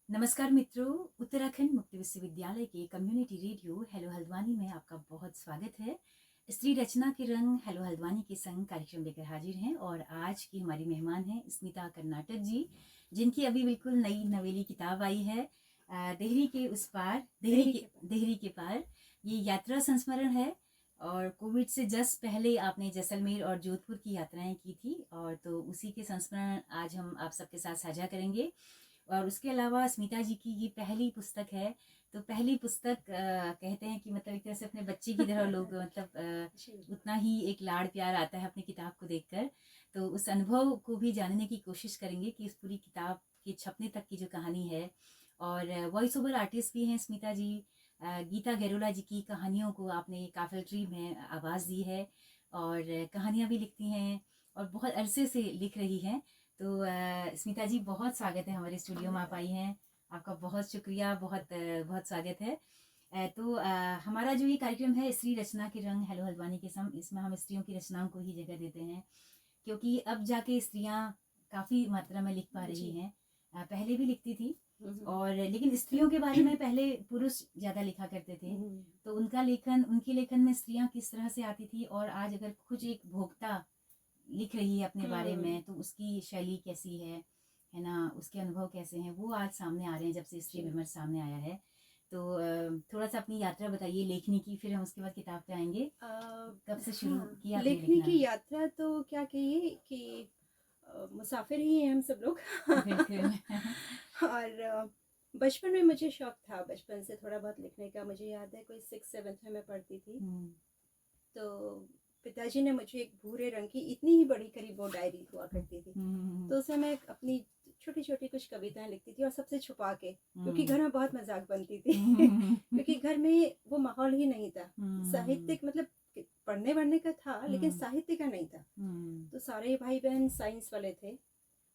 नमस्कार मित्रों, उत्तराखंड मुक्त विश्वविद्यालय के कम्युनिटी रेडियो हेलो हल्द्वानी में आपका बहुत स्वागत है। स्त्री रचना के रंग हेलो हल्द्वानी के संग कार्यक्रम लेकर हाजिर हैं और आज की हमारी मेहमान हैं स्मिता कर्नाटक जी, जिनकी अभी बिल्कुल नई नवेली किताब आई है देहरी के उस पार, देहरी के पार। ये यात्रा संस्मरण है और कोविड से जस्ट पहले आपने जैसलमेर और जोधपुर की यात्राएं की थी और तो उसी के संस्मरण आज हम आप सबके साथ साझा करेंगे। और उसके अलावा स्मिता जी की ये पहली पुस्तक है, तो पहली पुस्तक कहते हैं कि मतलब एक तरह से अपने बच्चे की तरह लोग मतलब उतना ही एक लाड़ प्यार आता है अपनी किताब को देखकर। तो उस अनुभव को भी जानने की कोशिश करेंगे कि इस पूरी किताब के छपने तक की जो कहानी है। और वॉइस ओवर आर्टिस्ट भी हैं स्मिता जी। गीता गैरोला जी की कहानियों को आपने काफिलट्री में आवाज़ दी है और कहानियाँ भी लिखती हैं और बहुत अरसे से लिख रही हैं। तो स्मिता जी, बहुत स्वागत है हमारे स्टूडियो में आप आई हैं। आपका बहुत शुक्रिया, बहुत बहुत स्वागत है। तो हमारा जो ये कार्यक्रम है स्त्री रचना के रंग हेलो हल्द्वानी के सम, इसमें हम स्त्रियों की रचनाओं को ही जगह देते हैं क्योंकि अब जाके स्त्रियां काफ़ी मात्रा में लिख पा रही हैं। पहले भी लिखती थी और लेकिन स्त्रियों के बारे में पहले पुरुष ज़्यादा लिखा करते थे। तो उनके लेखन में स्त्रियां किस तरह से आती थी और आज अगर कुछ एक भोक्ता लिख रही है अपने बारे में तो उसकी शैली कैसी है ना, उसके अनुभव कैसे हैं, वो आज सामने आ रहे हैं जब से स्त्री विमर्श सामने आया है। तो थोड़ा सा अपनी यात्रा बताइए लेखनी की, फिर हम उसके बाद किताब पे आएंगे। कब से शुरू किया आपने लेखनी लिखना? की यात्रा तो क्या कहिए कि मुसाफिर ही हैं हम सब लोग। बिल्कुल। और बचपन में मुझे शौक था, बचपन से थोड़ा बहुत लिखने का। मुझे याद है कोई 6-7 में मैं पढ़ती थी तो पिताजी ने मुझे एक भूरे रंग की इतनी ही बड़ी, करीब वो डायरी हुआ करती थी, तो उसमें मैं अपनी छोटी छोटी कुछ कविताएं लिखती थी और सबसे छुपा के, क्योंकि घर में बहुत मजाक बनती थी। क्योंकि घर में वो माहौल ही नहीं था साहित्यिक, मतलब पढ़ने वढ़ने का था लेकिन साहित्य का नहीं था। तो सारे भाई बहन साइंस वाले थे।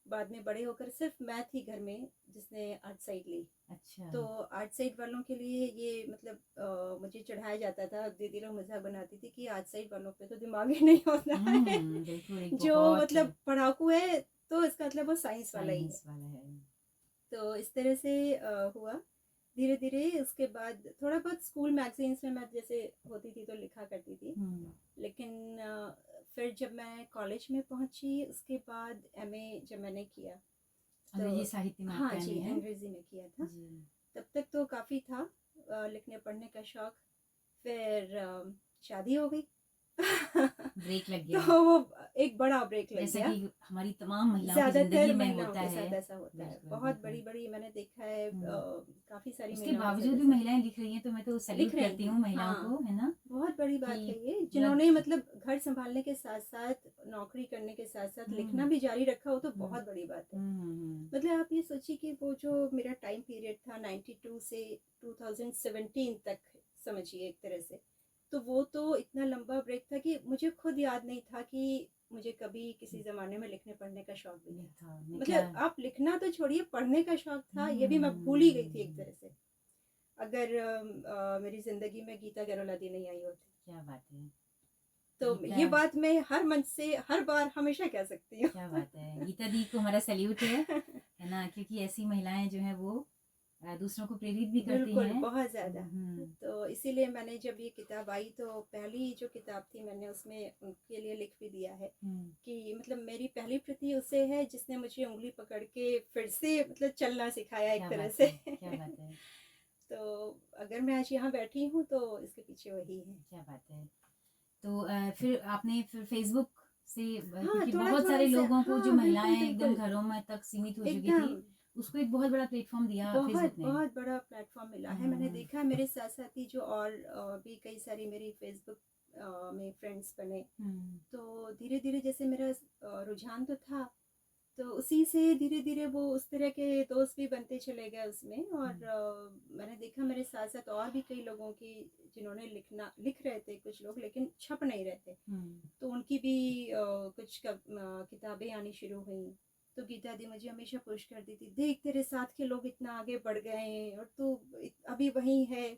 बाद में बड़े होकर सिर्फ मैं थी घर में जिसने आर्ट साइड ली। अच्छा। तो आर्ट साइड वालों के लिए ये मतलब मुझे चढ़ाया जाता था, दीदी लोग मजाक बनाती थी कि आर्ट साइड वालों पे तो दिमाग ही नहीं होता है। बिल्कुल, एक जो बहुत मतलब पढ़ाकू है तो इसका मतलब वो साइंस वाला ही है। साइंस वाला है। तो इस तरह से हुआ धीरे धीरे। उसके बाद थोड़ा बहुत स्कूल मैगजीन्स में मैं जैसे होती थी तो लिखा करती थी। लेकिन फिर जब मैं कॉलेज में पहुंची उसके बाद एमए जब मैंने किया तो अंग्रेजी साहित्य में हाँ आपका जी, एमए है अंग्रेजी में किया था। जी। तब तक तो काफ़ी था लिखने पढ़ने का शौक। फिर शादी हो गई। ब्रेक लग तो गया, वो एक बड़ा ब्रेक लग जैसा गया। कि हमारी तमाम महिलाओं की ज़्यादातर जिंदगी में महिलाओं होता के है। साथ ऐसा होता है, बिल्कुल बहुत बिल्कुल। बड़ी बड़ी मैंने देखा है, काफ़ी सारी उसके महिलाओं के साथ बावजूद भी ऐसा महिलाएं लिख रही हैं तो मैं तो लिख सैल्यूट रही करती हैं। हूँ महिलाओं को, हाँ, है ना, बहुत बड़ी कि बात है ये, पूरा। जिन्होंने मतलब घर संभालने के साथ साथ, नौकरी करने के साथ साथ लिखना भी जारी रखा हो तो बहुत बड़ी बात है। मतलब आप ये सोचिए कि वो जो मेरा टाइम पीरियड था 92 से 2017 तक, समझिए एक तरह से, तो वो तो इतना लंबा ब्रेक था कि मुझे खुद याद नहीं था कि मुझे कभी किसी ज़माने में लिखने पढ़ने का शौक भी ये था। था मैं क्या। मतलब आप लिखना तो छोड़िए, पढ़ने का शौक था ये भी मैं भूल ही गई थी एक तरह से, अगर मेरी ज़िंदगी में गीता गैरोला दी नहीं आई होती। क्या बात है। तो गीता, ये बात मैं हर मंच से हर बार हमेशा कह सकती क्या हूँ। बात है, गीता दी को हमारा सैल्यूट है ना, क्योंकि ऐसी महिलाएं जो हैं वो दूसरों को प्रेरित भी करती बिल्कुल, हैं। बहुत ज़्यादा। हम्म। तो इसीलिए मैंने जब ये किताब आई तो पहली जो किताब थी मैंने उसमें उनके लिए लिख भी दिया है कि मतलब मेरी पहली प्रति उसे है जिसने मुझे उंगली पकड़ के फिर से मतलब चलना सिखाया एक क्या तरह बात से। है, क्या बात है। तो अगर मैं आज यहाँ बैठी हूँ तो इसके पीछे वही है। क्या बात है। तो फिर आपने फिर फेसबुक से हाँ, क्योंकि थोड़ा बहुत थोड़ा सारे सा, लोगों को जो हाँ बिल्कुल महिलाएं एकदम बिल्कुल, घरों में तक सीमित हो चुकी थी, एकदम उसको एक बहुत बड़ा प्लेटफॉर्म दिया बहुत फेसबुक ने। बहुत बड़ा प्लेटफॉर्म मिला है। मैंने देखा मेरे साथ साथ ही जो और भी कई सारी मेरी फेसबुक में फ्रेंड्स बने। तो धीरे धीरे जैसे मेरा रुझान तो था, तो उसी से धीरे धीरे वो उस तरह के दोस्त भी बनते चले गए उसमें। और मैंने देखा मेरे साथ साथ और भी कई लोगों की जिन्होंने लिख रहे थे कुछ लोग लेकिन छप नहीं रहे थे, तो उनकी भी कुछ किताबें आनी शुरू हुई। तो गीता दी मुझे हमेशा पुश करती थी, देख तेरे साथ के लोग इतना आगे बढ़ गए हैं और तू अभी वहीं है,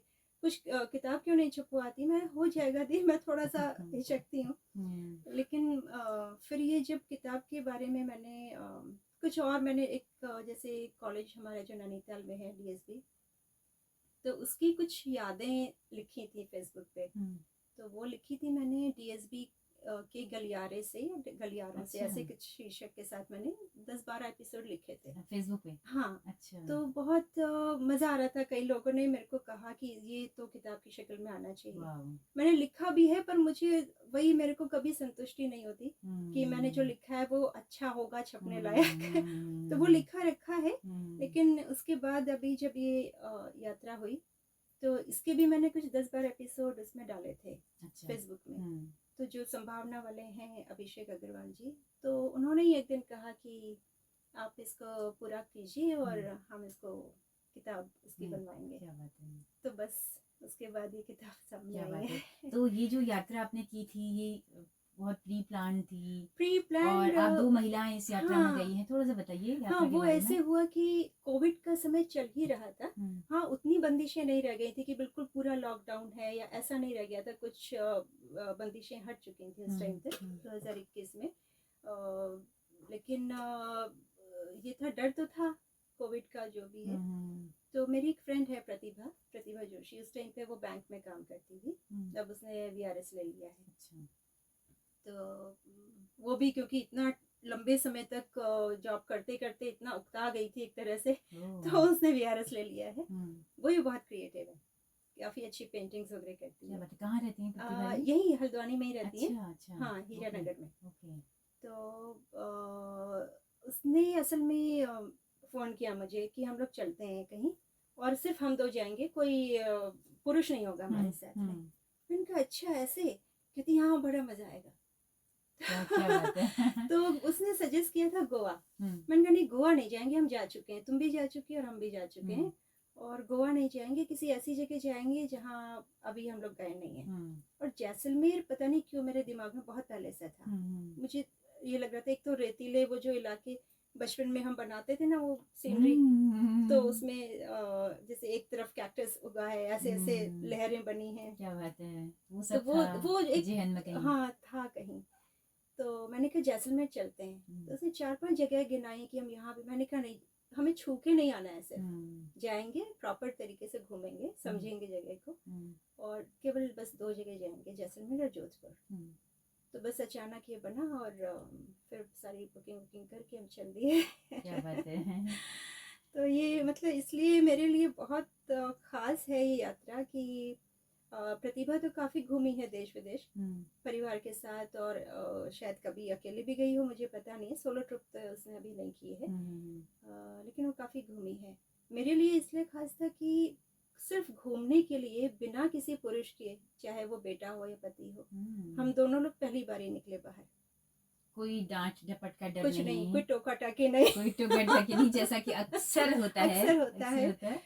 कुछ किताब क्यों नहीं छपवाती। मैं हो जाएगा दी, मैं थोड़ा सा हिचकती हूँ। लेकिन फिर ये जब किताब के बारे में मैंने कुछ और मैंने एक जैसे कॉलेज हमारा जो नैनीताल में है डीएसबी, तो उसकी कुछ यादें लिखी थी फेसबुक पे। तो वो लिखी थी मैंने डीएसबी के गलियारे से, गलियारों से, अच्छा। ऐसे कुछ शीर्षक के साथ मैंने 10-12 एपिसोड लिखे थे फेसबुक पे। हाँ। अच्छा। तो बहुत मज़ा आ रहा था। कई लोगों ने मेरे को कहा कि ये तो किताब की शक्ल में आना चाहिए। वाव। मैंने लिखा भी है, पर मुझे वही, मेरे को कभी संतुष्टि नहीं होती कि मैंने जो लिखा है वो अच्छा होगा छपने लायक। तो वो लिखा रखा है। लेकिन उसके बाद अभी जब ये यात्रा हुई, तो इसके भी मैंने कुछ 10-12 एपिसोड उसमें डाले थे। अच्छा। फेसबुक में। तो जो संभावना वाले हैं अभिषेक अग्रवाल जी, तो उन्होंने ही एक दिन कहा कि आप इसको पूरा कीजिए और हम इसको किताब इसकी बनवाएंगे। क्या बात है। तो बस उसके बाद ये किताब सामने क्या आई बात है। है। तो ये जो यात्रा आपने की थी, ये बहुत प्री प्लान थी प्री प्लान, और आप 2 महिलाएं इस यात्रा में गई हैं, थोड़ा सा बताइए यात्रा हाँ, के वो बारे ऐसे में। हुआ कि कोविड का समय चल ही रहा था। हाँ, उतनी बंदिशें नहीं रह गई थी कि बिल्कुल पूरा लॉकडाउन है, या ऐसा नहीं रह गया था। कुछ बंदिशें हट चुकी थी उस टाइम पे 2021 में। लेकिन ये था, डर तो था कोविड का जो भी है। तो मेरी एक फ्रेंड है प्रतिभा जोशी, उस टाइम पे वो बैंक में काम करती थी। अब उसने वीआरएस ले लिया है। अच्छा। तो वो भी क्योंकि इतना लंबे समय तक जॉब करते करते इतना उकता गई थी एक तरह से, तो उसने वीआरएस ले लिया है। वो भी बहुत क्रिएटिव है, काफी अच्छी पेंटिंग्स वगैरह करती है। कहाँ रहती हैं प्रतिभा जी? यही हल्द्वानी में ही रहती है। अच्छा। हाँ, हीरानगर में। ओके। तो उसने असल में फोन किया मुझे कि हम लोग चलते हैं कहीं, और सिर्फ हम दो जाएंगे, कोई पुरुष नहीं होगा हमारे साथ में। मैंने कहा अच्छा ऐसे? कहती हाँ, बड़ा मजा आएगा। क्या बात है। तो उसने सजेस्ट किया था गोवा। मैंने कहा नहीं, गोवा नहीं जाएंगे, हम जा चुके हैं, तुम भी जा चुके हैं और हम भी जा चुके हैं, और गोवा नहीं जाएंगे, किसी ऐसी जगह जाएंगे जहाँ अभी हम लोग गए नहीं हैं। और जैसलमेर पता नहीं क्यों मेरे दिमाग में बहुत पहले से था। मुझे ये लग रहा था, एक तो रेतीले वो जो इलाके बचपन में हम बनाते थे ना, वो सीनरी, तो उसमें जैसे एक तरफ कैक्टस उगा है, ऐसे ऐसे लहरें बनी हैं। क्या बात है। वो तो सब वो एक जहन में कहीं। हाँ था कहीं। तो मैंने कहा जैसलमेर चलते हैं। तो उसने 4-5 जगह गिनाई कि हम यहाँ पे। मैंने कहा नहीं, हमें छू के नहीं आना है, सिर्फ जाएंगे, प्रॉपर तरीके से घूमेंगे, समझेंगे जगह को, और केवल बस 2 जगह जाएंगे, जैसलमेर और जोधपुर। तो बस अचानक ये बना, और फिर सारी बुकिंग करके हम चल दिए। क्या बात है। तो ये मतलब इसलिए मेरे लिए बहुत खास है ये यात्रा कि प्रतिभा तो काफ़ी घूमी है देश विदेश परिवार के साथ, और शायद कभी अकेले भी गई हो, मुझे पता नहीं, सोलो ट्रिप तो उसने अभी नहीं की है। लेकिन वो काफ़ी घूमी है। मेरे लिए इसलिए खास था कि सिर्फ घूमने के लिए, बिना किसी पुरुष के, चाहे वो बेटा हो या पति हो, हम दोनों लोग पहली बार ही निकले बाहर। कोई डांट डपट का डर कुछ नहीं, कोई टोका टाके नहीं, कोई टोका टाके नहीं, जैसा कि अक्सर होता है। अक्सर होता है।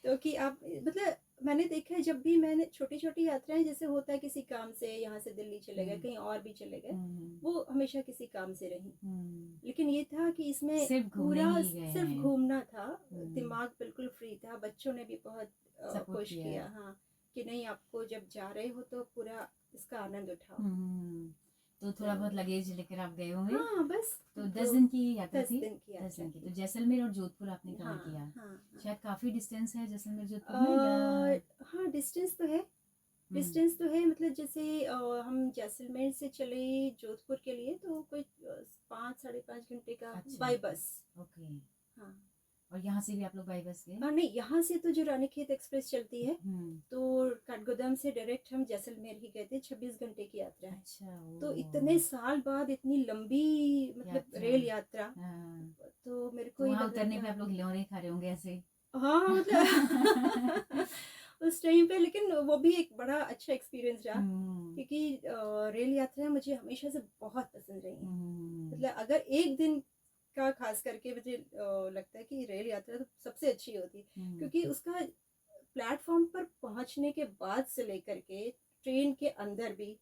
तो कि आप मतलब मैंने देखा है, जब भी मैंने छोटी छोटी यात्राएं, जैसे होता है किसी काम से यहाँ से दिल्ली चले गए, कहीं और भी चले गए, वो हमेशा किसी काम से रही। लेकिन ये था कि इसमें पूरा सिर्फ घूमना था, दिमाग बिल्कुल फ्री था। बच्चों ने भी बहुत खुश किया, हाँ, कि नहीं, आपको जब जा रहे हो तो पूरा इसका आनंद उठाओ। तो थोड़ा बहुत लगेज लेकर आप गए होंगे। हाँ, बस तो 10 दिन की यात्रा 10 थी। दिन की 10 दिन की। तो जैसलमेर और जोधपुर आपने कवर किया। हाँ। शायद काफी डिस्टेंस है जैसलमेर जोधपुर में, या हाँ, डिस्टेंस तो है। मतलब जैसे हम जैसलमेर से चले जोधपुर के लिए, तो कोई 5-5.5 घंटे का बाई बस। ओके। हाँ। और यहाँ से भी आप लोग बाई बस गए? नहीं, यहाँ से तो जो रानीखेत एक्सप्रेस चलती है, तो काठगोदाम से डायरेक्ट हम जैसलमेर ही गए थे। 26 घंटे की यात्रा है। अच्छा। तो इतने साल बाद इतनी लंबी मतलब रेल यात्रा, तो मेरे को वहाँ उतरने पे आप लोग हिलौरे खा रहे होंगे ऐसे। हाँ, मतलब उस टाइम पे। लेकिन वो भी एक बड़ा अच्छा एक्सपीरियंस रहा, क्योंकि रेल यात्रा मुझे हमेशा से बहुत पसंद रही है। मतलब अगर एक दिन का खास करके मुझे लगता है कि रेल यात्रा तो सबसे अच्छी होती है, क्योंकि उसका प्लेटफॉर्म पर पहुंचने के बाद से लेकर के ट्रेन के अंदर भी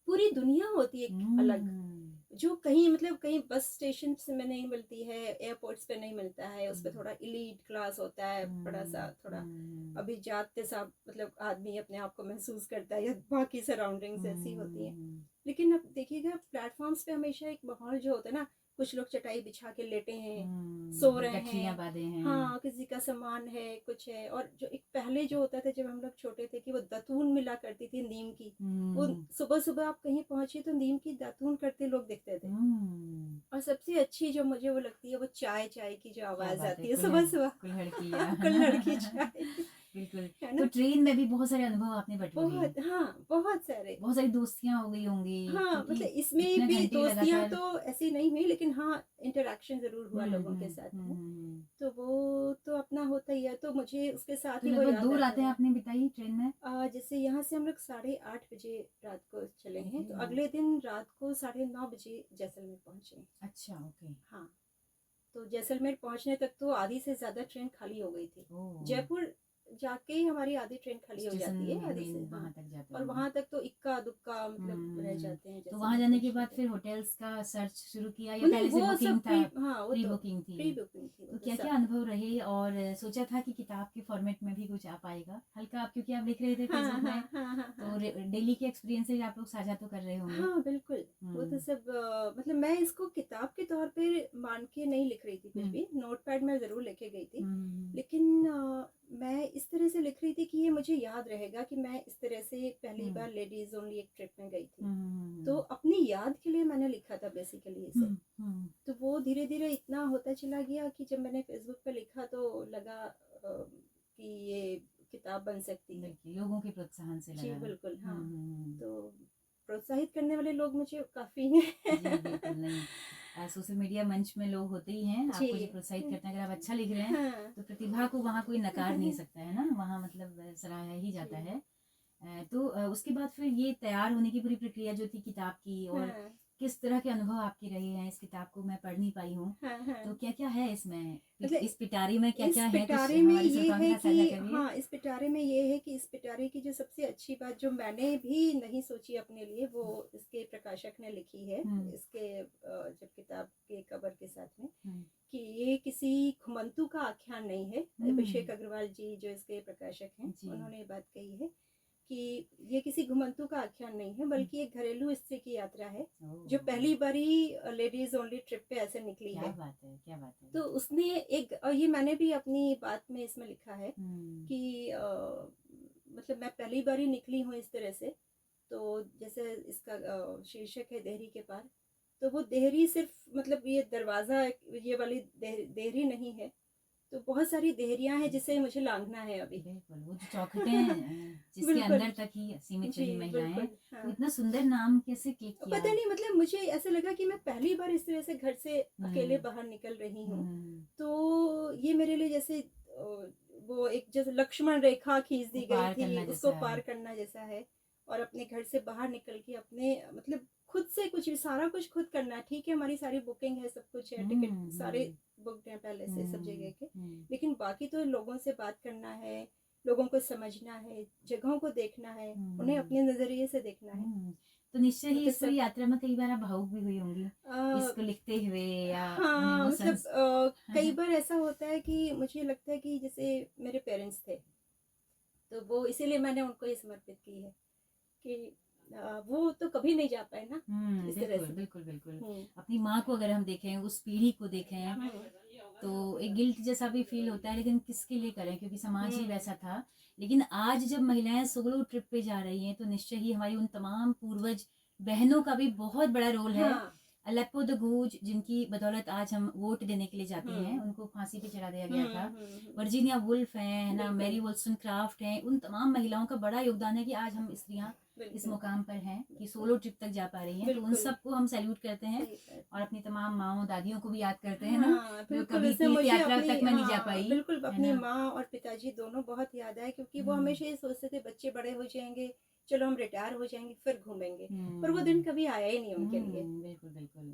पूरी दुनिया होती है अलग, जो कहीं मतलब कहीं बस स्टेशन में नहीं मिलती है, एयरपोर्ट्स पे नहीं मिलता है। उस पर थोड़ा इलीट क्लास होता है, बड़ा सा थोड़ा अभी जाते साहब मतलब आदमी अपने आप को महसूस करता है, या बाकी सराउंडिंग्स ऐसी होती हैं। लेकिन अब देखिएगा प्लेटफॉर्म्स पे हमेशा एक माहौल जो होता है ना, कुछ लोग चटाई बिछा के लेटे हैं, सो रहे गठरियाँ हैं। बाँधे हैं। हाँ, किसी का सामान है, कुछ है। और जो एक पहले जो होता था जब हम लोग छोटे थे कि वो दतून मिला करती थी नीम की, वो सुबह-सुबह आप कहीं पहुँचे तो नीम की दातून करते लोग दिखते थे। और सबसे अच्छी जो मुझे वो लगती है वो चाय चाय की जो क्या आवाज़ बात है, आती है सुबह-सुबह। कुल्हड़ की या कुल्हड़ की चाय, बिल्कुल। है तो ना? ट्रेन में भी बहुत सारे अनुभव आपने बटोरे, बहुत, हाँ, बहुत सारे। बहुत सारी दोस्तियाँ हो गई होंगी हाँ, क्योंकि मतलब इसमें इतने भी घंटे दोस्तियाँ लगातार। तो ऐसी नहीं हुई, लेकिन हाँ, इंटरैक्शन ज़रूर हुआ लोगों के साथ में। हुँ। तो वो तो अपना होता ही है, तो मुझे उसके साथ तो ही वो लगभग याद 2 आता रातें है। आपने बिताई ट्रेन में? जैसे यहाँ से हम लोग 8:30 बजे रात को चले हैं, तो ओके। अगले दिन रात को 9:30 बजे जैसलमेर पहुँचे। अच्छा, ओके। हाँ, तो जैसलमेर पहुँचने तक तो आधी से ज़्यादा ट्रेन खाली हो गई थी। ओह! जयपुर जाके ही हमारी आधी ट्रेन खाली हो स्टेशन जाती है, आधी से, मेन वहाँ हाँ। तक जाते और होंगे। वहाँ तक तो इक्का-दुक्का मतलब रह हुँ। जाते हैं तो वहाँ जैसलमेर जाने के पहुँचने बाद तक। फिर होटल्स का सर्च शुरू किया या नहीं, पहले से वो बुकिंग सब था? हाँ, वो प्री तो बुकिंग प्री थी। बुकिंग थी वो तो तो क्या-क्या सब। अनुभव रहे और सोचा था कि किताब के फॉर्मेट में भी कुछ आ पाएगा? हल्का आप क्योंकि आप लिख रहे थे हाँ, फेसबुक हाँ, में, हाँ, हाँ, तो हाँ। डेली के एक्सपीरियंसेस आप लोग साझा तो कर रहे होंगे। हाँ, बिल्कुल। वो तो हुँ। सब मतलब मैं इसको किताब के तौर पे मान के नहीं लिख रही थी कुछ हुँ। भी, नोटपैड में ज़रूर लेके गई थी। हुँ। लेकिन मैं इस तरह से लिख रही थी कि ये मुझे याद रहेगा कि मैं इस तरह से पहली हुँ। बार लेडीज़ ओनली एक ट्रिप में गई थी। तो हुँ। अपनी याद के लिए मैंने लिखा था बेसिकली इसे। हुँ। हुँ। तो वो धीरे-धीरे इतना होता चला गया कि जब मैंने फ़ेसबुक पे लिखा तो लगा कि ये किताब बन सकती है। देखिए, लोगों के प्रोत्साहन से जी, लगा। बिल्कुल, हाँ। हुँ। तो प्रोत्साहित करने वाले लोग मुझे काफ़ी जी, बिल्कुल हैं। नहीं। सोशल मीडिया मंच में लोग होते ही हैं, जी। आपको जो प्रोत्साहित करते हैं, अगर आप अच्छा लिख रहे हैं, हाँ। तो प्रतिभा को वहाँ कोई नकार नहीं सकता है ना, वहाँ मतलब सराहा ही जाता जी। है। तो उसके बाद फिर ये तैयार होने की पूरी प्रक्रिया जो थी किताब की और हाँ। किस तरह के अनुभव आपके रहे हैं, इस किताब को मैं पढ़ नहीं पाई हूँ, हाँ, तो हाँ। क्या-क्या है इसमें? मतलब इस पिटारी में इस क्या-क्या है? कुछ पिटारे में हमारे ये श्रोताओं के है साथ कि साझा करिए। हाँ, इस पिटारे में ये है कि इस पिटारे की जो सबसे अच्छी बात जो मैंने भी नहीं सोची अपने लिए, वो इसके प्रकाशक ने लिखी है, हुँ। इसके जब किताब के कवर के साथ में, हुँ। कि ये किसी घुमंतू का आख्यान नहीं है। हुँ। अभिषेक अग्रवाल जी जो इसके प्रकाशक हैं, जी। उन्होंने ये बात कही है कि ये किसी घुमंतू का आख्यान नहीं है, हुँ। बल्कि एक घरेलू स्त्री की यात्रा है, जो ओह! पहली बारी लेडीज़ ओनली ट्रिप पे ऐसे निकली क्या है। बात है, क्या बात है। तो उसने एक ये मैंने भी अपनी बात में इसमें लिखा है हुँ। कि मतलब मैं पहली बार ही निकली हूँ इस तरह से। तो जैसे इसका शीर्षक है देहरी के पार। तो वो देहरी सिर्फ मतलब ये दरवाज़ा ये वाली देहरी नहीं है। तो बहुत सारी देहरियाँ हैं जिसे मुझे लांघना है अभी। बिल्कुल, वो जो चौखटें जिसके बिल्कुल। अंदर तक ही सीमित जी, रही महिलाएँ, बिल्कुल। तो हाँ। इतना सुंदर नाम कैसे क्लिक किया? पता नहीं मतलब मुझे ऐसा लगा कि मैं पहली बार इस तरह से घर से अकेले हुँ। बाहर निकल रही हूँ। हुँ। तो ये मेरे लिए जैसे वो एक जैसे लक्ष्मण रेखा खींच वो दी गई पार थी, करना उसको जैसा पार है। करना जैसा है। और अपने घर से बाहर निकल के अपने मतलब खुद से कुछ भी सारा कुछ खुद करना है। ठीक है, हमारी सारी बुकिंग है, सब कुछ है, टिकट हुँ। सारे हुँ। बुक्ड हैं पहले से सब जगह हुँ। के। हुँ। लेकिन बाकी तो लोगों से बात करना है, लोगों को समझना है, जगहों को देखना है, उन्हें हुँ। अपने नज़रिए से देखना है। हुँ। तो निश्चय ही मतलब इस पूरी सब यात्रा में कई बार आप भावुक भी हुई होंगी, अ, इसको लिखते हुए या उन हाँ, मतलब इमोशंस। कई बार ऐसा होता है कि मुझे लगता है कि जैसे मेरे पेरेंट्स थे, तो वो इसीलिए मैंने उनको ये समर्पित की है कि वो तो कभी नहीं जा पाए ना हुँ, इस तरह बिल्कुल, से। बिल्कुल, बिल्कुल। हुँ, अपनी माँ को अगर हम देखें, उस पीढ़ी को देखें, हुँ, तो एक गिल्ट जैसा भी फ़ील होता है, लेकिन किसके लिए करें क्योंकि समाज ही हुँ, वैसा था। लेकिन आज जब महिलाएँ सोलो ट्रिप पे जा रही हैं, तो निश्चय ही हमारी उन तमाम पूर्वज बहनों का भी बहुत बड़ा रोल है। हाँ, अलेप्पो द गूज जिनकी बदौलत आज हम वोट देने के लिए जाते हैं, हुँ, उनको फांसी पे चढ़ा दिया हुँ, गया था। हुँ, वर्जीनिया वुल्फ हैं, है ना, बिल्कुल, मैरी वोllस्tonecraft हैं, उन तमाम महिलाओं का बड़ा योगदान है कि आज हम स्त्रियाँ इस बिल्कुल, मुकाम पर हैं कि बिल्कुल, सोलो ट्रिप तक जा पा रही हैं। तो उन बिल्कुल, सबको हम सैल्यूट करते हैं सही बात और है। अपनी तमाम माँओं, दादियों को भी याद करते हैं ना, हाँ, जो बिल्कुल कभी उसने तीर्थ मुझे यात्रा अपनी तक में नहीं जा हाँ, पाई, बिल्कुल है अपनी ना? माँ और पिताजी दोनों बहुत याद आए क्योंकि वो हुँ। हमेशा ये सोचते थे बच्चे बड़े हो जाएँगे, चलो हम रिटायर हो जाएँगे फिर घूमेंगे। पर वो दिन हुँ। कभी आया ही नहीं उनके लिए। बिल्कुल, बिल्कुल।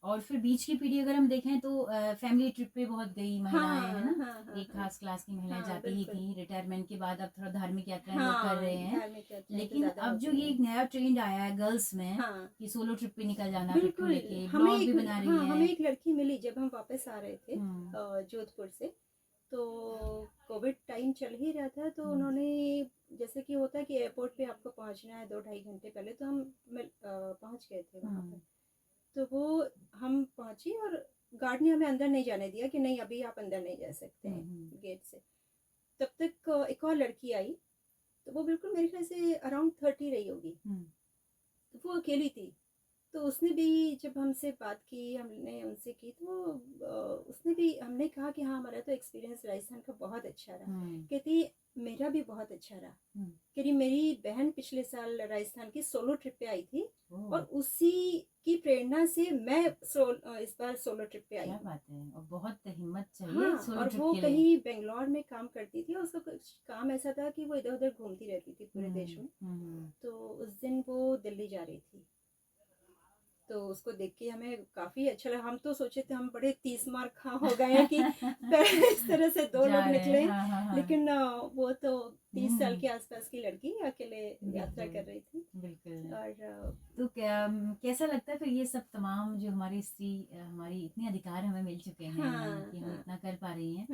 और फिर बीच की पीढ़ी अगर हम देखें तो फैमिली ट्रिप पे बहुत गई महिलाएँ, है हाँ, ना? हाँ, हाँ, एक हाँ। ख़ास क्लास की महिलाएँ हाँ, जाती ही बिल्कुल। थीं, रिटायरमेंट के बाद अब थोड़ा धार्मिक यात्राएँ लोग कर हाँ, रहे हैं। धार्मिक यात्राएँ तो लेकिन ज़्यादा अब हो जो गई ये हैं। एक नया ट्रेंड आया है गर्ल्स में हाँ, कि सोलो ट्रिप पे निकल जाना पिट्ठू बिल्कुल। लेके, ब्लॉग भी बना रही हमें हैं। एक लड़की मिली जब हम वापस आ रहे थे हुँ। जोधपुर से। तो कोविड टाइम चल ही रहा था तो हुँ। उन्होंने जैसे कि होता है कि एयरपोर्ट पे आपको पहुंचना है 2 ढाई घंटे पहले तो हम पहुंच गए थे वहाँ पर। हुँ। तो वो हम पहुंची और गार्ड ने हमें अंदर नहीं जाने दिया कि नहीं अभी आप अंदर नहीं जा सकते हैं गेट से। तब तक एक और लड़की आई, तो वो बिल्कुल मेरे ख्याल से अराउंड 30 रही होगी। तो वो अकेली थी। तो उसने भी जब हमसे बात की, हमने उनसे की, तो उसने भी, हमने कहा कि हाँ हमारा तो एक्सपीरियंस राजस्थान का बहुत अच्छा रहा। कहती मेरा भी बहुत अच्छा रहा। कह रही मेरी बहन पिछले साल राजस्थान की सोलो ट्रिप पे आई थी और उसी की प्रेरणा से मैं इस बार सोलो ट्रिप पे आई। क्या बात है, और बहुत हिम्मत चाहिए। हाँ, सोलो और ट्रिप वो के लिए। कहीं बेंगलोर में काम करती थी और उसका कुछ काम ऐसा था कि वो इधर उधर घूमती रहती थी पूरे देश में। तो उस दिन वो दिल्ली जा रही थी, तो उसको देख के हमें काफी अच्छा लगा। हम तो सोचे थे हम बड़े 30 मार खा हो गए हैं कि इस तरह से दो लोग निकले। लेकिन वो तो 30 साल के आसपास की लड़की अकेले यात्रा कर रही थी। बिल्कुल। और तो कैसा लगता है फिर ये सब तमाम जो हमारी स्त्री, हमारी इतने अधिकार हमें मिल चुके हैं कि हम इतना कर पा रही हैं,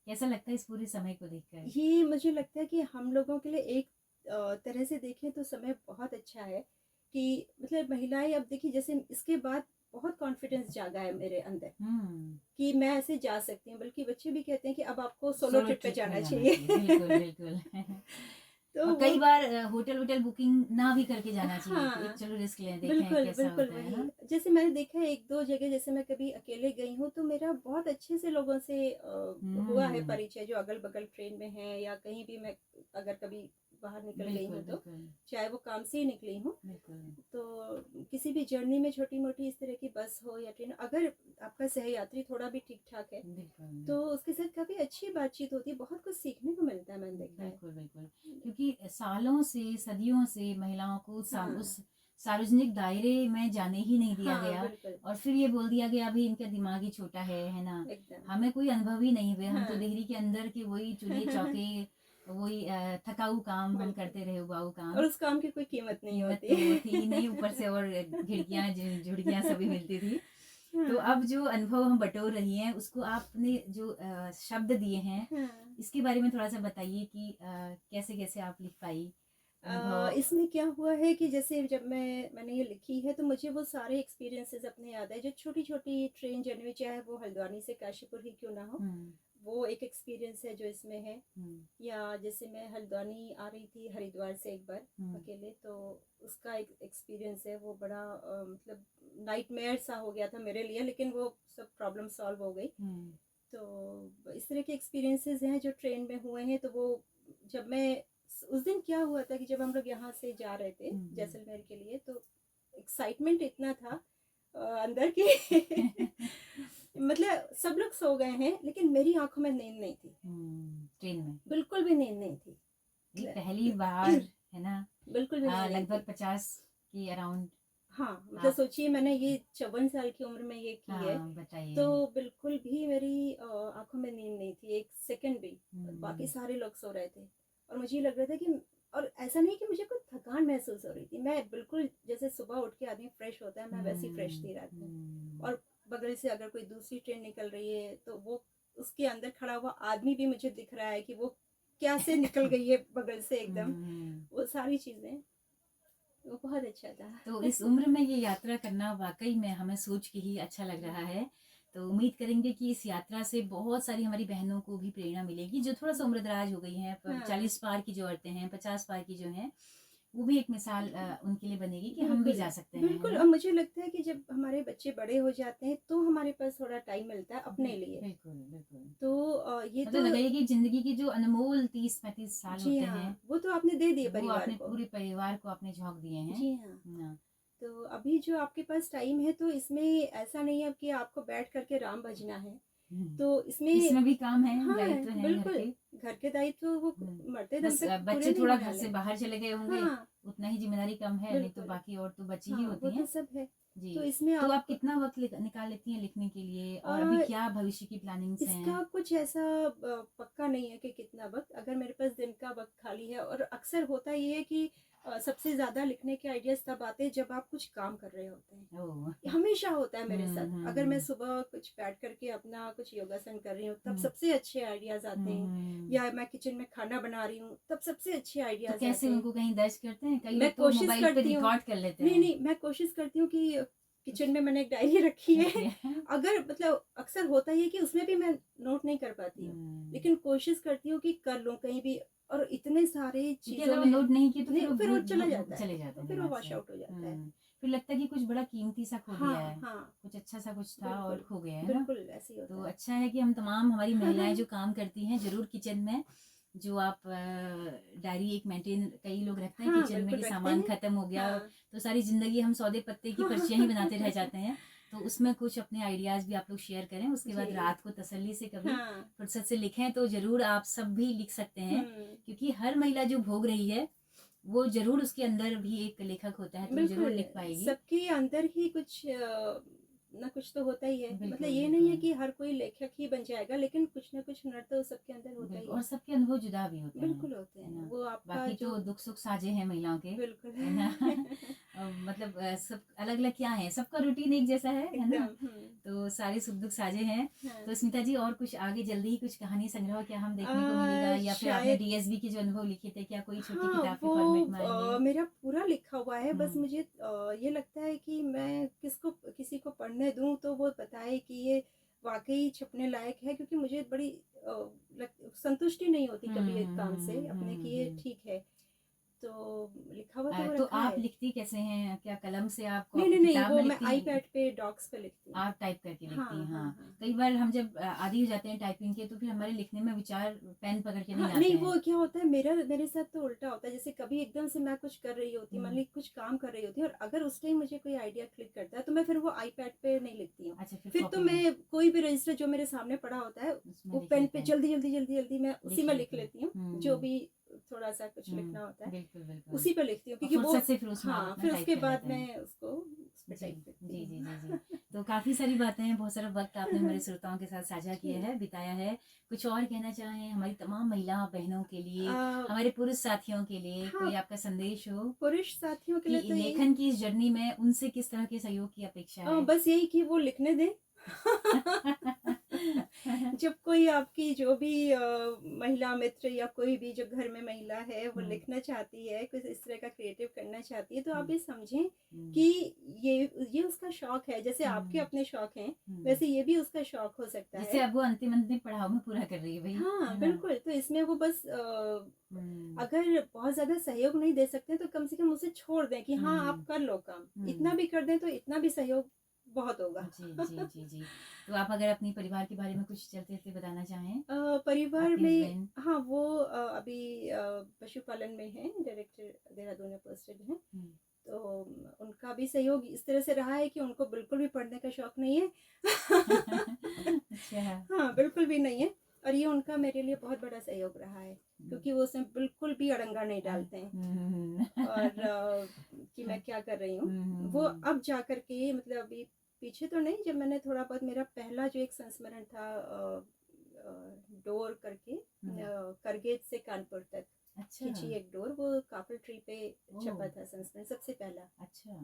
कैसा लगता है इस पूरे समय को देखकर? ये मुझे लगता है कि हम लोगों के लिए एक तरह से देखें तो समय बहुत अच्छा है कि मतलब महिलाएं अब देखिए, जैसे इसके बाद बहुत कॉन्फिडेंस जागा है मेरे अंदर कि मैं ऐसे जा सकती हूँ। बल्कि बच्चे भी कहते हैं कि अब आपको सोलो ट्रिप पे जाना चाहिए। बिल्कुल बिल्कुल। तो और कई बार होटल बुकिंग ना भी करके जाना चाहिए कि हाँ, एक चलो रिस्क लें, देखें बिल्कुल कैसा बिल्कुल होता है वही। ना। जैसे मैंने देखा है एक दो जगह, जैसे मैं कभी अकेले गई हूँ तो मेरा बहुत अच्छे से लोगों से हुआ है परिचय, जो अगल बगल ट्रेन में है या कहीं भी मैं अगर कभी बाहर निकल गई हूँ तो, चाहे वो काम से ही निकली हूँ, तो किसी भी जर्नी में छोटी मोटी इस तरह की बस हो या ट्रेन, अगर आपका सहयात्री थोड़ा भी ठीक ठाक है तो उसके साथ काफी अच्छी बातचीत होती है, बहुत कुछ सीखने को मिलता है, मैंने देखा है। बिल्कुल, क्योंकि सालों से, सदियों से महिलाओं को उस सार्वजनिक दायरे में जाने ही नहीं दिया गया। और फिर ये बोल दिया गया अभी इनका दिमाग ही छोटा है ना। हमें कोई अनुभव ही नहीं हुए। हम तो देहरी के अंदर के वही चूल्हे चौके, वही थकाऊ काम हम करते रहे, उबाऊ काम, और उस काम की कोई कीमत नहीं होती। तो थी नहीं, ऊपर से और घिड़कियां झुड़कियां सभी मिलती थी। तो अब जो अनुभव हम बटोर रही हैं, उसको आपने जो शब्द दिए हैं, इसके बारे में थोड़ा सा बताइए कि कैसे कैसे आप लिख पाई। इसमें क्या हुआ है कि जैसे जब मैंने ये लिखी है तो मुझे वो सारे एक्सपीरियंसेस अपने याद है, जो छोटी छोटी ट्रेन जर्नी, चाहे वो हल्द्वानी से काशीपुर ही क्यों ना हो, वो एक एक्सपीरियंस है जो इसमें है। या जैसे मैं हल्द्वानी आ रही थी हरिद्वार से एक बार अकेले, तो उसका एक एक्सपीरियंस है, वो बड़ा मतलब नाइटमेयर सा हो गया था मेरे लिए, लेकिन वो सब प्रॉब्लम सॉल्व हो गई। तो इस तरह के एक्सपीरियंसेस हैं जो ट्रेन में हुए हैं। तो वो जब मैं उस दिन क्या हुआ था कि जब हम लोग यहाँ से जा रहे थे जैसलमेर के लिए, तो एक्साइटमेंट इतना था अंदर की मतलब सब लोग सो गए हैं लेकिन मेरी आंखों में नींद नहीं थी। ट्रेन में बिल्कुल भी नींद नहीं थी। ये पहली बार है ना। बिल्कुल भी लगभग 50 की अराउंड। हाँ, मतलब सोचिए मैंने ये 54 साल की उम्र में ये की है। बताइए। तो बिल्कुल भी मेरी आंखों में नींद नहीं थी एक सेकंड भी। बाकी सारे लोग सो रहे थे और मुझे लग रहा था कि, और ऐसा नहीं कि मुझे कोई थकान महसूस हो रही थी, मैं बिल्कुल जैसे सुबह उठ के आदमी फ्रेश होता है, मैं वैसी फ्रेश थी रात में। और बगल से अगर कोई दूसरी ट्रेन निकल रही है तो वो उसके अंदर खड़ा हुआ आदमी भी मुझे दिख रहा है कि वो क्या से निकल गई है बगल से एकदम। वो सारी चीजें, वो बहुत अच्छा था। तो इस उम्र में ये यात्रा करना वाकई में हमें सोच के ही अच्छा लग रहा है। तो उम्मीद करेंगे कि इस यात्रा से बहुत सारी हमारी बहनों को भी प्रेरणा मिलेगी, जो थोड़ा सा उम्रदराज हो गई हैं, 40 पार की जो औरतें हैं, 50 पार की जो हैं, वो भी एक मिसाल उनके लिए बनेगी कि हम भी जा सकते हैं। बिल्कुल। और मुझे लगता है कि जब हमारे बच्चे बड़े हो जाते हैं तो हमारे पास थोड़ा टाइम मिलता है अपने लिए। बिल्कुल। तो ये मतलब लगेगी कि जिंदगी की जो अनमोल 30-35 साल होते हैं, वो तो आपने दे दिए वो परिवार आपने को, पूरे परिवार को आपने झोंक दिए हैं। जी हाँ। तो अभी जो आपके पास टाइम है, तो इसमें ऐसा नहीं है कि आपको बैठ करके राम भजना है। तो इसमें भी काम है, हाँ, दायित्व है बिल्कुल घर के दायित्व वो मरते दम तक बच्चे थोड़ा घर से बाहर चले गए होंगे, उतना ही जिम्मेदारी कम है, नहीं तो बाकी और तो बची ही होती वो हैं। तो सब है जी। तो इसमें तो आप कितना वक्त निकाल लेती हैं लिखने के लिए, और अभी क्या भविष्य की प्लानिंग्स हैं? इसका कुछ ऐसा पक्का नहीं है कि कितना वक्त, अगर मेरे पास दिन का वक्त खाली है। और अक्सर होता ये है कि सबसे ज्यादा लिखने के आइडियाज तब आते हैं जब आप कुछ काम कर रहे होते हैं। हमेशा होता है मेरे साथ। अगर मैं सुबह कुछ बैठ करके अपना कुछ योगासन कर रही हूँ तब सबसे अच्छे आइडियाज आते हैं, या मैं किचन में खाना बना रही हूँ तब सबसे अच्छे आइडियाज आते हैं। कैसे उनको कहीं दर्ज करते हैं? कई मैं लोग तो मोबाइल पे रिकॉर्ड कर लेते हैं। नहीं, मैं कोशिश करती हूँ कि किचन में मैंने एक डायरी रखी है। रखी है। अगर मतलब अक्सर होता ही है कि उसमें भी मैं नोट नहीं कर पाती हूँ, लेकिन कोशिश करती हूँ कि कर लूँ कहीं भी। और इतने सारे क्योंकि चीज़ों अगर वो में नोट नहीं किए तो नहीं, फिर वो चला जाता है, चले जाते हैं फिर वो दिमाग वॉश से। आउट हो जाता है। फिर लगता है कि कुछ बड़ा कीमती सा खो दिया हाँ, है, हाँ, कुछ अच्छा सा कुछ था और बिल्कुल, खो गया है ना। बिल्कुल ऐसे ही तो होता है। अच्छा है कि हम तमाम हमारी महिलाएं जो काम करती हैं ज़रूर किचन में, जो आप डायरी एक मेंटेन, कई लोग रखते हैं हाँ, किचन में बिल्कुल कि रखते सामान हैं। खत्म हो गया हाँ। तो सारी ज़िंदगी हम सौदे पत्ते की पर्चियाँ ही बनाते रह जाते हैं। तो उसमें कुछ अपने आइडियाज़ भी आप लोग शेयर करें, उसके बाद जी, रात को तसल्ली से कभी हाँ। फुर्सत से लिखें तो ज़रूर आप सब भी लिख सकते हैं, हुँ, क्योंकि हर महिला जो भोग रही है वो ज़रूर उसके अंदर भी एक लेखक होता है, तो वो ज़रूर बिल्कुल, लिख पाएगी। सबके अंदर ही कुछ ना कुछ तो होता ही है। मतलब बिल्कुल, ये नहीं है बिल्कुल। कि हर कोई लेखक ही बन जाएगा, लेकिन कुछ ना कुछ हुनर तो सबके अंदर होता ही बिल्कुल, और है। सबके अनुभव जुदा भी होते हैं, बिल्कुल होते है हैं, ना? वो आपका बाकी जो तो दुख-सुख साझे हैं महिलाओं के, बिल्कुल है ना? मतलब सब अलग-अलग क्या है, सबका रूटीन एक जैसा है ना? एकदम। तो सारे सुख-दुख साझे हैं। तो हाँ। स्मिता जी और कुछ आगे जल्दी ही कुछ कहानी संग्रह क्या हम देखने को मिलेगा, या फिर आपने शायद डीएसबी के जो अनुभव लिखे थे, क्या कोई छोटी हाँ, किताब के वो फॉर्मेट में आएँगे? मेरा पूरा लिखा हुआ है, बस हुँ, मुझे ये लगता है कि मैं किसी को पढ़ने दूँ तो वो बताए कि ये वाक़ई छपने लायक है, क्योंकि मुझे बड़ी अ, संतुष्टि नहीं होती हुँ, कभी एक हुँ, काम से हुँ, अपने कि हुँ, ये हुँ। ठीक है। तो लिखा हुआ तो वो तो रखा आप है। लिखती कैसे हैं? क्या कलम से आप नहीं, नहीं, नहीं, किताब वो में मैं लिखती हैं? आईपैड पे डॉक्स पे लिखती हूँ। आप टाइप करके लिखती हैं, हाँ, हाँ, हाँ। हाँ, कई हाँ। बार हम जब आदी हो जाते हैं टाइपिंग के, तो फिर हमारे लिखने में विचार पेन पकड़ के नहीं हाँ, आते नहीं, हैं। वो क्या होता है, मेरे साथ तो उल्टा होता है। जैसे कभी एकदम से मैं कुछ कर रही होती हूँ, मान हुँ। ली कुछ काम कर रही होती हूँ, और अगर उस टाइम मुझे कोई आइडिया क्लिक करता है तो मैं फिर वो आईपैड पे नहीं लिखती हूँ। अच्छा, फिर फिर तो कॉपी में, मैं कोई भी रजिस्टर जो मेरे सामने पड़ा होता है, उसमें वो लिख पेन लेते पे हैं, जल्दी जल्दी जल्दी जल्दी मैं उसी लिख में लिख लेते हैं। लेती हूँ। जो हुँ, भी थोड़ा सा कुछ हुँ। लिखना होता है बिल्कुल, बिल्कुल। उसी पे लिखती हूँ, और क्योंकि वो फुर्सत से फिर उसमें आप हाँ, अपना फिर टाइप उसके कर बाद लेते हैं। मैं उसको उस पे जी, टाइप करती जी, हूँ। जी, जी, जी। तो काफ़ी सारी बातें हैं, बहुत सारा वक़्त आपने हमारे श्रोताओं के साथ साझा किया जी। है, बिताया है। कुछ और कहना चाहें हमारी तमाम महिला बहनों के लिए, अ, हमारे पुरुष साथियों के लिए, हाँ, कोई आपका संदेश हो पुरुष साथियों के कि लिए तो यही लेखन की इस जर्नी में उनसे किस तरह के सहयोग की अपेक्षा है? बस यही कि वो लिखने दें। जब कोई आपकी जो भी महिला मित्र या कोई भी जो घर में महिला है वो हुँ, लिखना चाहती है, कुछ इस तरह का क्रिएटिव करना चाहती है, तो आप हुँ, ये समझें हुँ, कि ये उसका शौक है। जैसे आपके हुँ, अपने शौक हैं, हुँ। वैसे ये भी उसका शौक हो सकता जैसे है। अब वो अंतिम-अंतिम पड़ाव में पूरा कर रही है भई, हाँ, है ना? बिल्कुल, तो इसमें वो बस हुँ, अगर बहुत ज़्यादा सहयोग नहीं दे सकते तो कम से कम उसे छोड़ दें कि हाँ, आप हुँ, कर लो काम। इतना हुँ। भी कर दें तो इतना भी सहयोग बहुत होगा। जी, जी, जी, जी। तो आप अगर अपने परिवार के बारे में कुछ चलते-चलते बताना चाहें, परिवार आपके में हस्बैंड? हाँ, वो अभी पशुपालन में हैं, डायरेक्टर देहरादून में पोस्टेड हैं। हुँ। तो उनका भी सहयोग इस तरह से रहा है कि उनको बिल्कुल भी पढ़ने का शौक नहीं है। अच्छा। हाँ, बिल्कुल भी नहीं है, और ये उनका मेरे लिए बहुत बड़ा सहयोग रहा है, हुँ, क्योंकि वो उसमें बिल्कुल भी अड़ंगा नहीं हुँ, डालते हैं। हुँ, और कि मैं क्या कर रही हूँ। हुँ, वो हुँ, अब जा कर के मतलब अभी पीछे तो नहीं, जब मैंने थोड़ा बहुत मेरा पहला जो एक संस्मरण था अ, डोर करके हुँ। करगेट से कानपुर तक अच्छा, खिंची एक डोर, वो काफल ट्री पे ओह! छपा था संस्मरण सबसे पहला। अच्छा,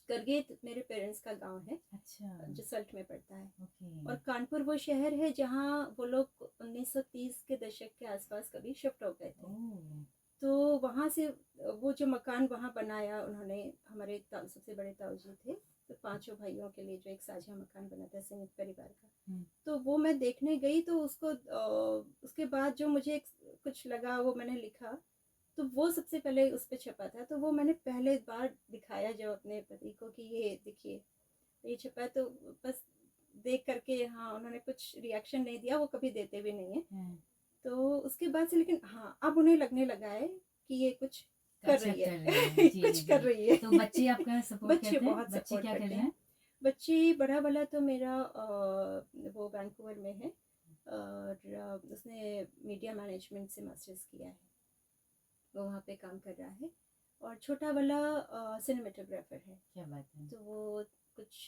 करगेट मेरे पेरेंट्स का गांव है, अच्छा, जो सल्ट में पड़ता है। ओके। और कानपुर वो शहर है जहाँ वो लोग 1930 के दशक के आसपास कभी शिफ्ट हो गए थे। ओह! तो वहाँ से वो जो मकान वहाँ बनाया उन्होंने, हमारे सबसे बड़े ताऊ जी थे, तो पांचों भाइयों के लिए जो एक साझा मकान बना था संयुक्त परिवार का। हुँ, तो वो मैं देखने गई, तो उसको उसके बाद जो मुझे कुछ लगा वो मैंने लिखा। तो वो सबसे पहले उस पे छपा था, तो वो मैंने पहले बार दिखाया जब अपने पति को कि ये देखिए ये छपा है। तो बस देख करके हाँ, उन्होंने कुछ रिएक्शन नहीं दिया, वो कभी देते भी नहीं है। हुँ। तो उसके बाद से लेकिन हाँ, अब उन्हें लगने लगा है कि ये कुछ कर अच्छा रही कर रही हैं। है। जी, कुछ जी, कर जी। रही है। तो बच्चे आपका सपोर्ट बच्चे करते हैं? बहुत बच्चे सपोर्ट क्या कर करते रहे हैं। हैं? बच्चे बड़ा वाला तो मेरा वो वैंकूवर में है, और उसने मीडिया मैनेजमेंट से मास्टर्स किया है, वो वहाँ पे काम कर रहा है। और छोटा वाला सिनेमेटोग्राफर है, क्या बात है। तो वो कुछ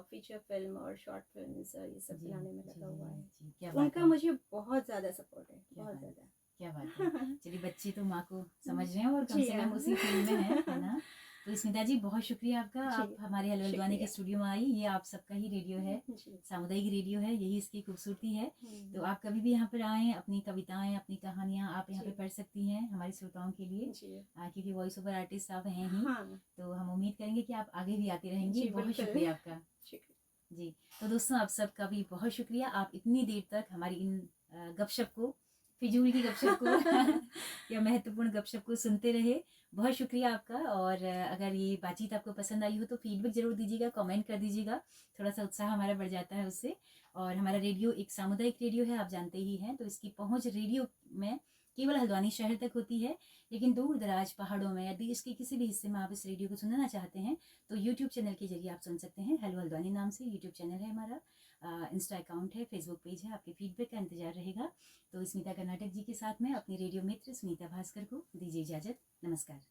फीचर फिल्म और शॉर्ट फिल्म्स ये सब जी, बनाने में जी, लगा हुआ है। जी, क्या तो बात उनका है। मुझे बहुत ज़्यादा सपोर्ट है, क्या बहुत बात क्या बात है। ज़्यादा। चलिए बच्चे तो माँ को समझ रहे हैं और कम जी से हाँ। कम उसी फ़ील्ड में हैं, है ना? तो स्मिता जी बहुत शुक्रिया आपका, आप जी, हमारे हेलो हल्द्वानी के शुक्रिया। स्टूडियो में आई। ये आप सबका ही रेडियो है, जी। सामुदायिक रेडियो है, यही इसकी खूबसूरती है। तो हुँ, आप कभी भी यहाँ पर आएँ, अपनी कविताएँ, अपनी कहानियाँ आप यहाँ पे जी, पढ़ सकती हैं हमारे श्रोताओं के लिए। जी। क्योंकि वॉइस ओवर आर्टिस्ट आप हैं ही, हाँ, तो हम उम्मीद करेंगे कि आप आगे भी आती रहेंगी। जी बहुत बिल्कुल। शुक्रिया आपका। शुक्रिया। जी, तो दोस्तों आप सबका भी बहुत शुक्रिया, आप इतनी देर तक हमारी इन गपशप को, फिजूल की गपशप को या महत्वपूर्ण गपशप को सुनते रहे। बहुत शुक्रिया आपका। और अगर ये बातचीत आपको पसंद आई हो तो फीडबैक ज़रूर दीजिएगा, कमेंट कर दीजिएगा, थोड़ा सा उत्साह हमारा बढ़ जाता है उससे। और हमारा रेडियो एक सामुदायिक रेडियो है, आप जानते ही हैं, तो इसकी पहुँच रेडियो में केवल हल्द्वानी शहर तक होती है, लेकिन दूर दराज पहाड़ों में या देश के किसी भी हिस्से में आप इस रेडियो को सुनना चाहते हैं तो यूट्यूब चैनल के जरिए आप सुन सकते हैं। हेलो हल्द्वानी नाम से यूट्यूब चैनल है हमारा, इंस्टा अकाउंट है, फेसबुक पेज है। आपके फीडबैक का इंतजार रहेगा। तो स्मिता कर्नाटक जी के साथ में अपनी रेडियो मित्र सुनीता भास्कर को दीजिए इजाज़त। नमस्कार।